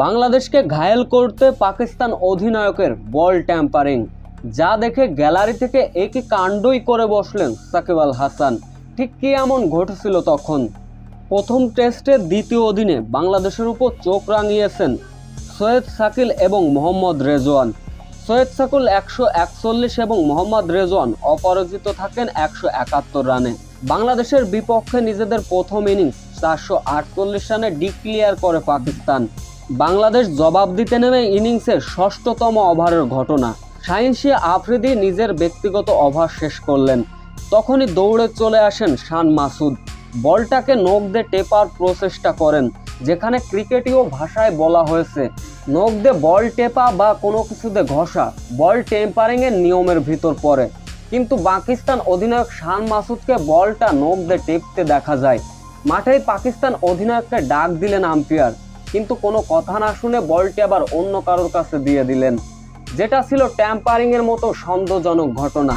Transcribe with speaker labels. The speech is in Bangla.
Speaker 1: বাংলাদেশকে ঘায়েল করতে পাকিস্তান অধিনায়কের বল ট্যাম্পারিং, যা দেখে গ্যালারি থেকে একই কাণ্ডই করে বসলেন সাকিব আল হাসান। ঠিক কি এমন ঘটেছিল তখন? প্রথম টেস্টের দ্বিতীয় দিনে বাংলাদেশের উপর চোখ রাঙিয়েছেন সৈয়দ শাকিল এবং মোহাম্মদ রেজওয়ান। সৈয়দ শাকিল 141 এবং মোহাম্মদ রেজওয়ান অপরাজিত থাকেন 171 রানে। বাংলাদেশের বিপক্ষে নিজেদের প্রথম ইনিংস 448 রানে ডিক্লিয়ার করে পাকিস্তান। বাংলাদেশ জবাব দিতে নেমে ইনিংসের 6ষষ্ঠতম ওভারের ঘটনা। শাহিন আফ্রিদি নিজের ব্যক্তিগত ওভার শেষ করলেন, তখনই দৌড়ে চলে আসেন শান মাসুদ। বলটাকে নখ দিয়ে টেপার প্রচেষ্টা করেন, যেখানে ক্রিকেটীয় ভাষায় বলা হয়েছে নখ দিয়ে বল টেপা বা কোনো কিছুতে ঘষা বল টেম্পারিংয়ের নিয়মের ভিতর পড়ে। কিন্তু পাকিস্তান অধিনায়ক শান মাসুদকে বলটা নখ দিয়ে টেপতে দেখা যায়। মাঠেই পাকিস্তান অধিনায়ককে ডাক দিলেন আম্পায়ার, কিন্তু কোনো কথা না শুনে বলটি আবার অন্য কারোর কাছে দিয়ে দিলেন, যেটা ছিল ট্যাম্পারিংয়ের মতো সন্দেহজনক ঘটনা।